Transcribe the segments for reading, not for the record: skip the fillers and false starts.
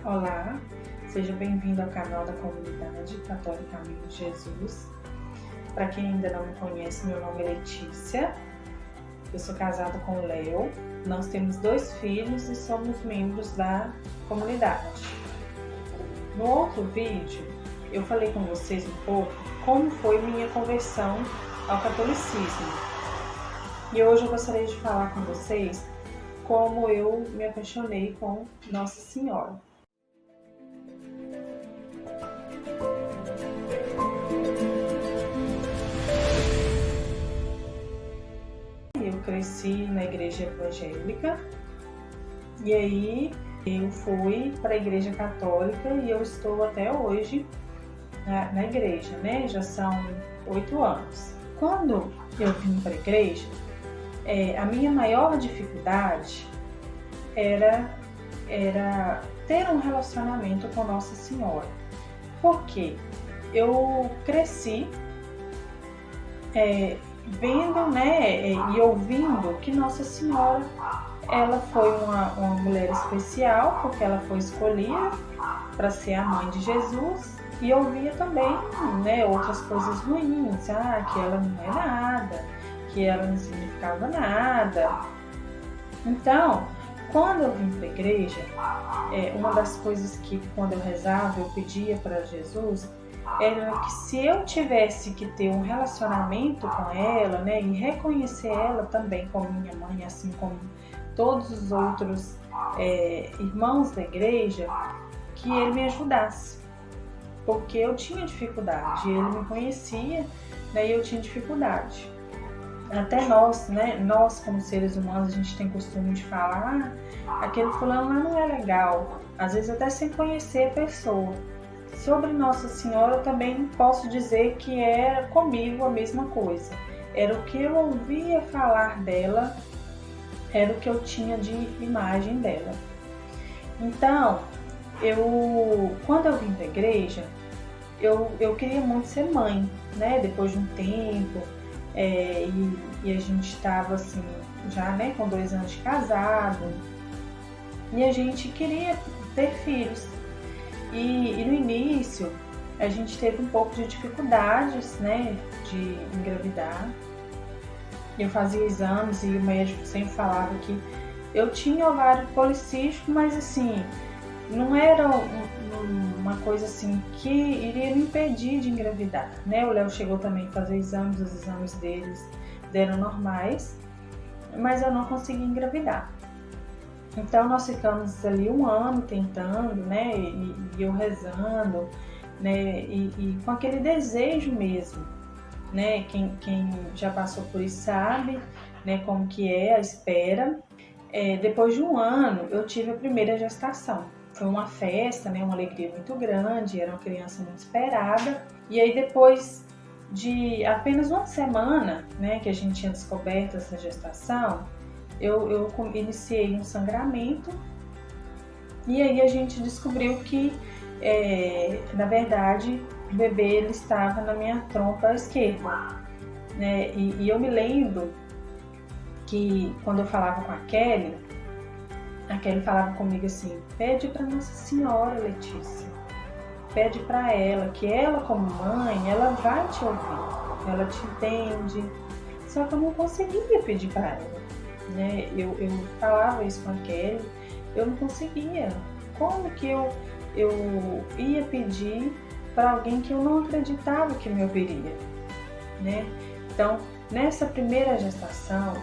Olá, seja bem-vindo ao canal da Comunidade Católica Caminho de Jesus. Para quem ainda não me conhece, meu nome é Letícia, eu sou casada com o Léo, nós temos 2 filhos e somos membros da comunidade. No outro vídeo, eu falei com vocês um pouco como foi minha conversão ao catolicismo. E hoje eu gostaria de falar com vocês como eu me apaixonei com Nossa Senhora. Eu cresci na igreja evangélica e aí eu fui para a igreja católica e eu estou até hoje na igreja, né? Já são 8 anos. Quando eu vim para a igreja, a minha maior dificuldade era ter um relacionamento com Nossa Senhora. Porque eu cresci vendo, né, e ouvindo que Nossa Senhora, ela foi uma mulher especial, porque ela foi escolhida para ser a mãe de Jesus, e ouvia também, né, outras coisas ruins, que ela não é nada, que ela não significava nada. Então, quando eu vim para a igreja, uma das coisas que quando eu rezava, eu pedia para Jesus, era que se eu tivesse que ter um relacionamento com ela, né, e reconhecer ela também como minha mãe, assim como todos os outros irmãos da igreja, que ele me ajudasse, porque eu tinha dificuldade, ele me conhecia, né, e eu tinha dificuldade. Até nós, né, nós como seres humanos, a gente tem costume de falar, aquele fulano lá não é legal, às vezes até sem conhecer a pessoa. Sobre Nossa Senhora, eu também posso dizer que era comigo a mesma coisa. Era o que eu ouvia falar dela, era o que eu tinha de imagem dela. Então, quando eu vim para a igreja, eu queria muito ser mãe, né? Depois de um tempo, e a gente estava assim, já, né, com 2 anos de casado, e a gente queria ter filhos. E no início a gente teve um pouco de dificuldades, né, de engravidar. Eu fazia exames e o médico sempre falava que eu tinha ovário policístico, mas assim, não era uma coisa assim que iria me impedir de engravidar, né? O Léo chegou também a fazer exames, os exames deles deram normais, mas eu não consegui engravidar. Então nós ficamos ali 1 ano tentando, né, e eu rezando, né, e com aquele desejo mesmo, né, quem já passou por isso sabe, né, como que é a espera. Depois de 1 ano eu tive a primeira gestação, foi uma festa, né, uma alegria muito grande, era uma criança muito esperada, e aí depois de apenas 1 semana, né, que a gente tinha descoberto essa gestação, eu iniciei um sangramento e aí a gente descobriu que, na verdade, o bebê ele estava na minha trompa esquerda, né? E eu me lembro que quando eu falava com a Kelly falava comigo assim: pede para Nossa Senhora, Letícia, pede para ela, que ela como mãe, ela vai te ouvir, ela te entende. Só que eu não conseguia pedir para ela, né? Eu falava isso com a Kelly, eu não conseguia. Como que eu ia pedir para alguém que eu não acreditava que me ouviria, né? Então, nessa primeira gestação,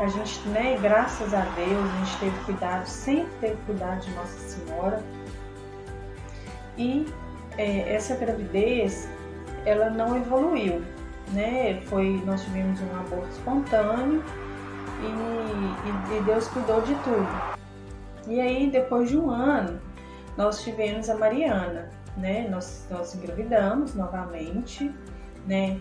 a gente, né, graças a Deus, a gente teve cuidado, sempre teve cuidado de Nossa Senhora. E essa gravidez, ela não evoluiu, né? Nós tivemos um aborto espontâneo e Deus cuidou de tudo. E aí, depois de 1 ano, nós tivemos a Mariana, né? Nós engravidamos novamente, né?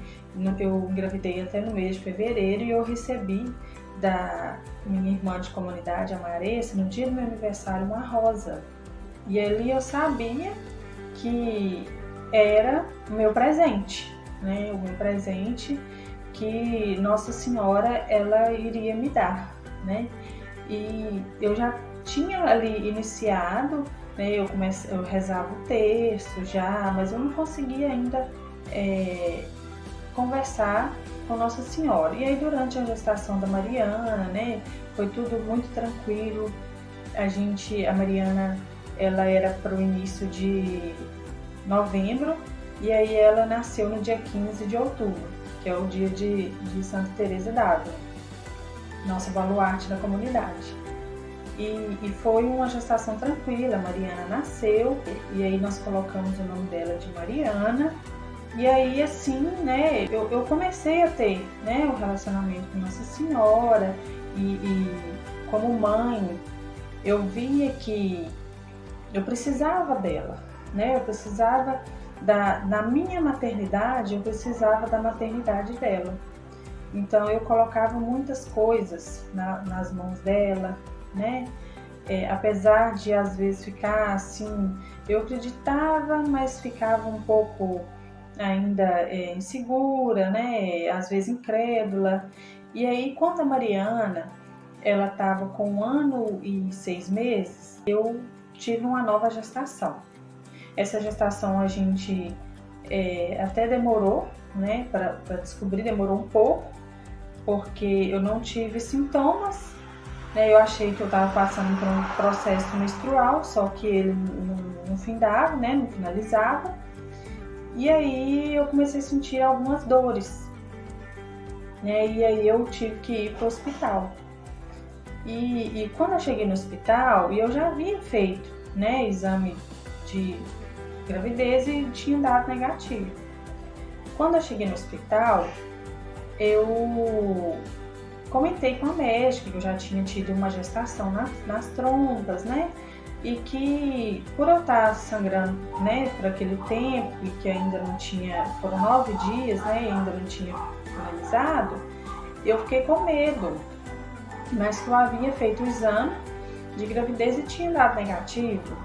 Eu engravidei até no mês de fevereiro e eu recebi da minha irmã de comunidade, a Maressa, no dia do meu aniversário, uma rosa. E ali eu sabia que era o meu presente, né? O meu presente que Nossa Senhora ela iria me dar, né? E eu já tinha ali iniciado, né, eu rezava o texto já, mas eu não conseguia ainda conversar com Nossa Senhora. E aí durante a gestação da Mariana, né, foi tudo muito tranquilo. A Mariana, ela era para o início de novembro, e aí ela nasceu no dia 15 de outubro, que é o dia de Santa Teresa d'Ávila, nossa baluarte da comunidade. E foi uma gestação tranquila. A Mariana nasceu, e aí nós colocamos o nome dela de Mariana. E aí, assim, né, eu comecei a ter, né, um relacionamento com Nossa Senhora, e como mãe, eu via que eu precisava dela, né, eu precisava na minha maternidade, eu precisava da maternidade dela. Então, eu colocava muitas coisas nas mãos dela, né, apesar de às vezes ficar assim, eu acreditava, mas ficava um pouco ainda insegura, né? Às vezes incrédula. E aí, quando a Mariana ela estava com 1 ano e 6 meses, eu tive uma nova gestação. Essa gestação a gente até demorou, né? Para descobrir, demorou um pouco, porque eu não tive sintomas, né? Eu achei que eu estava passando por um processo menstrual, só que ele não findava, né? Não finalizava. E aí eu comecei a sentir algumas dores, né? E aí eu tive que ir para o hospital. E quando eu cheguei no hospital, eu já havia feito, né, exame de gravidez e tinha dado negativo. Quando eu cheguei no hospital, eu comentei com a médica que eu já tinha tido uma gestação nas trompas, né? E que por eu estar sangrando, né, por aquele tempo, e que ainda não tinha, foram 9 dias, né, e ainda não tinha finalizado, eu fiquei com medo, mas que eu havia feito o exame de gravidez e tinha dado negativo,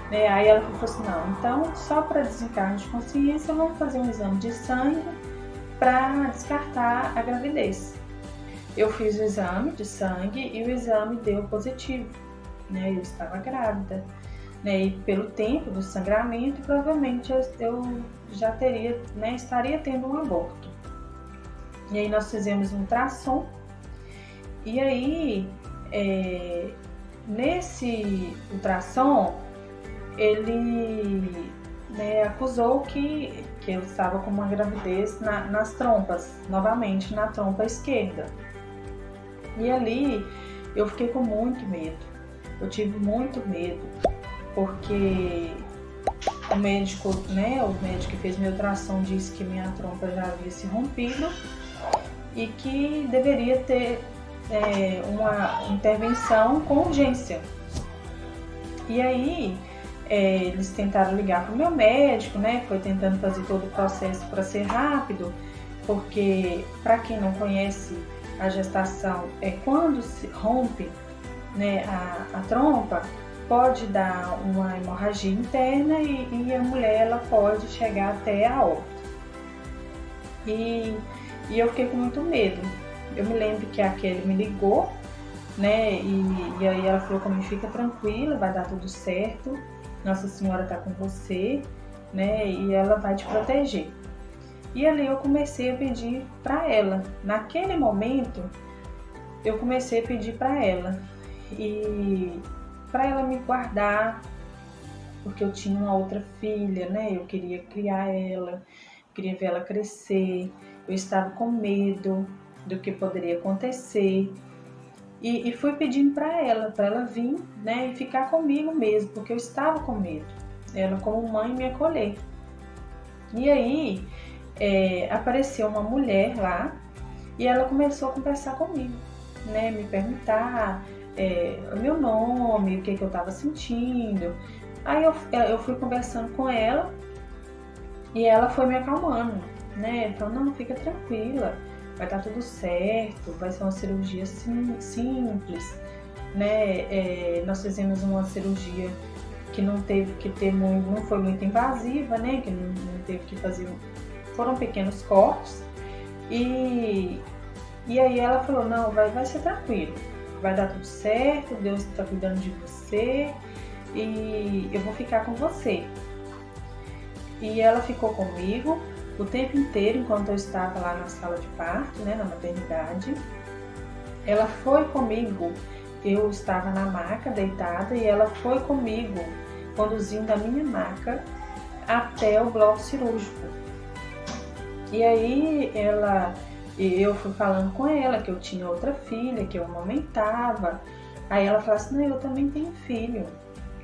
né? Aí ela falou assim, não, então só para desencargo de consciência, vamos fazer um exame de sangue para descartar a gravidez. Eu fiz o exame de sangue e o exame deu positivo, né? Eu estava grávida, né? E pelo tempo do sangramento, provavelmente eu já teria, né, estaria tendo um aborto. E aí nós fizemos um ultrassom, e aí nesse ultrassom ele, né, acusou que eu estava com uma gravidez nas trompas, novamente na trompa esquerda. E ali eu fiquei com muito medo, eu tive muito medo, porque o médico que fez meu ultrassom disse que minha trompa já havia se rompido e que deveria ter uma intervenção com urgência. E aí eles tentaram ligar para o meu médico, né? Foi tentando fazer todo o processo para ser rápido, porque para quem não conhece, a gestação quando se rompe, né, a trompa, pode dar uma hemorragia interna e a mulher ela pode chegar até a óbito. E eu fiquei com muito medo. Eu me lembro que a Kelly me ligou, né, e aí ela falou comigo, fica tranquila, vai dar tudo certo, Nossa Senhora está com você, né, e ela vai te proteger. E ali eu comecei a pedir para ela. Naquele momento, eu comecei a pedir para ela. E para ela me guardar, porque eu tinha uma outra filha, né? Eu queria criar ela, queria ver ela crescer. Eu estava com medo do que poderia acontecer. E fui pedindo para ela vir, né? E ficar comigo mesmo, porque eu estava com medo. Ela como mãe me acolher. E aí apareceu uma mulher lá e ela começou a conversar comigo, né, me perguntar o meu nome, o que eu estava sentindo. Aí eu fui conversando com ela e ela foi me acalmando, né, falou, não, fica tranquila, vai dar tudo certo, vai ser uma cirurgia simples, né, nós fizemos uma cirurgia que não teve que ter muito, não foi muito invasiva, né, que não teve que fazer, foram pequenos cortes, e aí ela falou, não, vai ser tranquilo, vai dar tudo certo, Deus está cuidando de você e eu vou ficar com você. E ela ficou comigo o tempo inteiro enquanto eu estava lá na sala de parto, né, na maternidade. Ela foi comigo, eu estava na maca deitada e ela foi comigo conduzindo a minha maca até o bloco cirúrgico. E aí eu fui falando com ela que eu tinha outra filha, que eu amamentava. Aí ela falou assim, não, eu também tenho filho,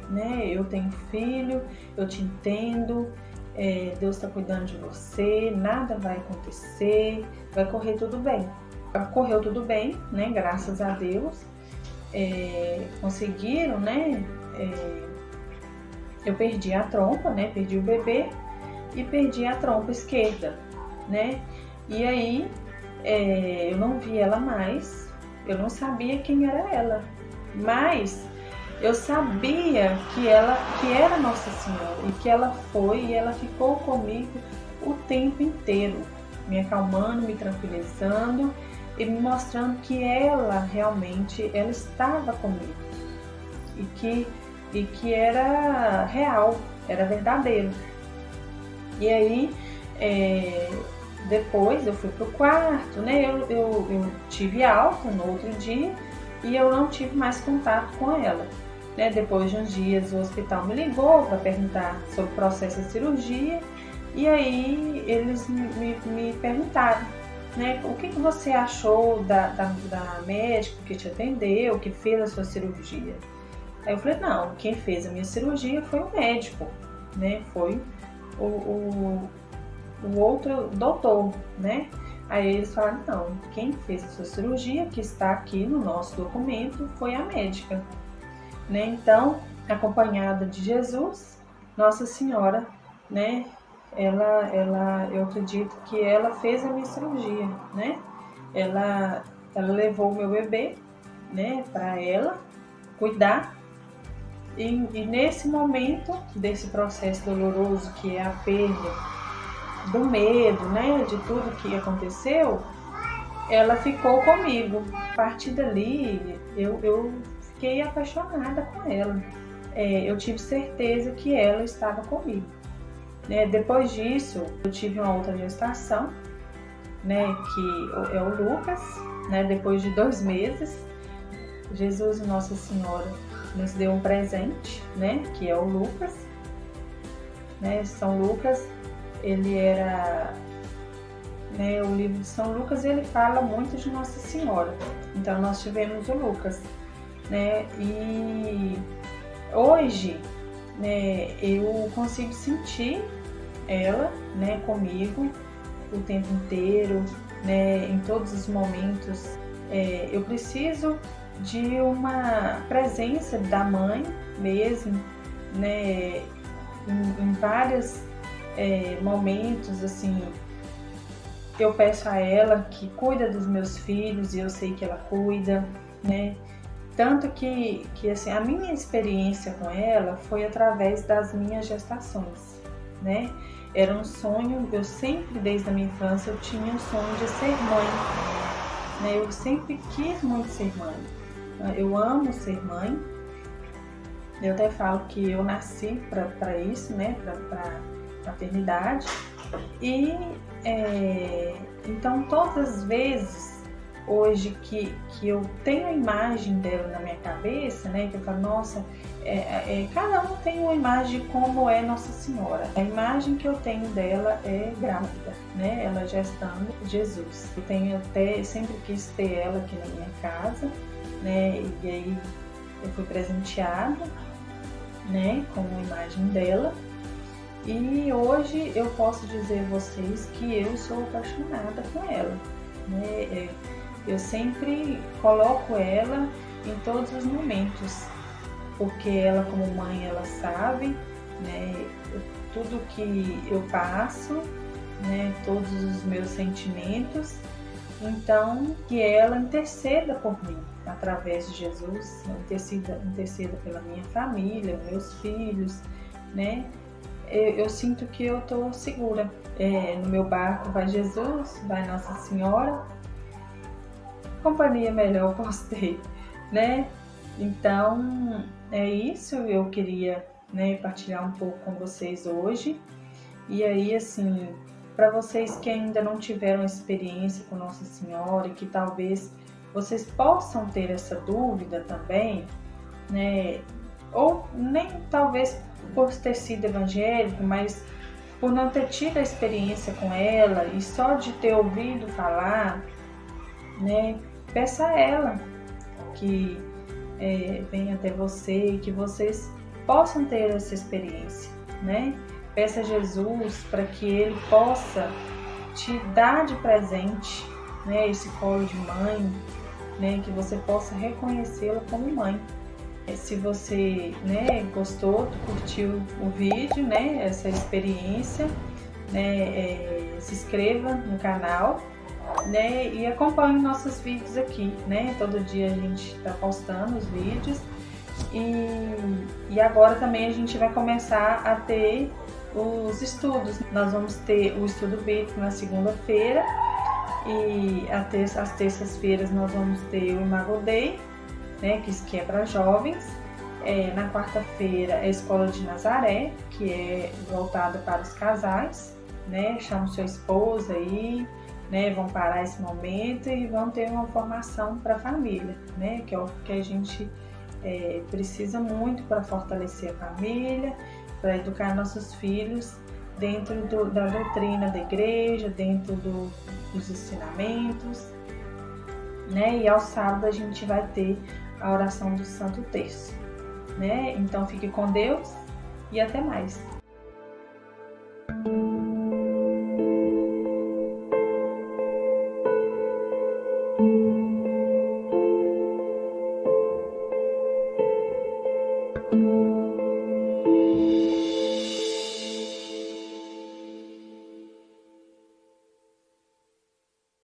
né? Eu tenho filho, eu te entendo, Deus está cuidando de você, nada vai acontecer, vai correr tudo bem. Correu tudo bem, né? Graças a Deus. Conseguiram, né? Eu perdi a trompa, né? Perdi o bebê e perdi a trompa esquerda, né? E aí eu não vi ela mais, eu não sabia quem era ela, mas eu sabia que era Nossa Senhora e que ela foi e ela ficou comigo o tempo inteiro, me acalmando, me tranquilizando e me mostrando que ela realmente estava comigo e que era real, era verdadeiro. E aí depois eu fui pro quarto, né? Eu tive alta no outro dia e eu não tive mais contato com ela. Né? Depois de uns dias o hospital me ligou para perguntar sobre o processo da cirurgia e aí eles me perguntaram, né? O que você achou da médica que te atendeu, que fez a sua cirurgia? Aí eu falei, não, quem fez a minha cirurgia foi o médico, né? Foi o outro doutor, né? Aí eles falaram, não, quem fez a sua cirurgia, que está aqui no nosso documento, foi a médica, né? Então, acompanhada de Jesus, Nossa Senhora, né? Eu acredito que ela fez a minha cirurgia, né? Ela levou o meu bebê, né, para ela cuidar. E nesse momento desse processo doloroso que é a perda do medo, né, de tudo que aconteceu, ela ficou comigo. A partir dali, eu fiquei apaixonada com ela. Eu tive certeza que ela estava comigo. Né? Depois disso, eu tive uma outra gestação, né, que é o Lucas, né, depois de 2 meses. Jesus e Nossa Senhora nos deu um presente, né, que é o Lucas. Né? São Lucas, ele era, né, o livro de São Lucas, ele fala muito de Nossa Senhora. Então nós tivemos o Lucas, né? E hoje, né, eu consigo sentir ela, né, comigo o tempo inteiro, né, em todos os momentos. Eu preciso de uma presença da mãe mesmo, né, em vários momentos, assim, eu peço a ela que cuida dos meus filhos e eu sei que ela cuida, né? Tanto que assim, a minha experiência com ela foi através das minhas gestações, né? Era um sonho, eu sempre, desde a minha infância, eu tinha um sonho de ser mãe, né? Eu sempre quis muito ser mãe. Eu amo ser mãe. Eu até falo que eu nasci para isso, né? Para maternidade. E então todas as vezes hoje que eu tenho a imagem dela na minha cabeça, né? Que eu falo, nossa, cada um tem uma imagem de como é Nossa Senhora. A imagem que eu tenho dela é grávida, né? Ela gestando Jesus. Eu sempre quis ter ela aqui na minha casa, né? E aí eu fui presenteada, né, com a imagem dela. E hoje eu posso dizer a vocês que eu sou apaixonada com ela, né? Eu sempre coloco ela em todos os momentos, porque ela como mãe, ela sabe, né, tudo que eu passo, né, todos os meus sentimentos. Então, que ela interceda por mim, através de Jesus, interceda pela minha família, meus filhos, né? Eu sinto que eu estou segura. No meu barco vai Jesus, vai Nossa Senhora. Companhia melhor eu posso ter, né? Então, é isso, eu queria, né, partilhar um pouco com vocês hoje. E aí, assim, para vocês que ainda não tiveram experiência com Nossa Senhora e que talvez vocês possam ter essa dúvida também, né? Ou nem talvez por ter sido evangélico, mas por não ter tido a experiência com ela e só de ter ouvido falar, né? Peça a ela que venha até você e que vocês possam ter essa experiência, né? Peça a Jesus para que Ele possa te dar de presente, né, esse colo de mãe, né, que você possa reconhecê-la como mãe. Se você, né, gostou, curtiu o vídeo, né, essa experiência, né, se inscreva no canal, né, e acompanhe nossos vídeos aqui, né? Todo dia a gente está postando os vídeos e agora também a gente vai começar a ter os estudos. Nós vamos ter o estudo bíblico na segunda-feira e às terças-feiras nós vamos ter o Imago Dei, né, que é para jovens. Na quarta-feira é a Escola de Nazaré, que é voltada para os casais, né? Chama sua esposa aí, né? Vão parar esse momento e vão ter uma formação para a família, né? Que é o que a gente precisa muito para fortalecer a família, para educar nossos filhos dentro da doutrina da igreja, dentro dos ensinamentos, né? E ao sábado a gente vai ter a oração do Santo Terço, né? Então fique com Deus e até mais.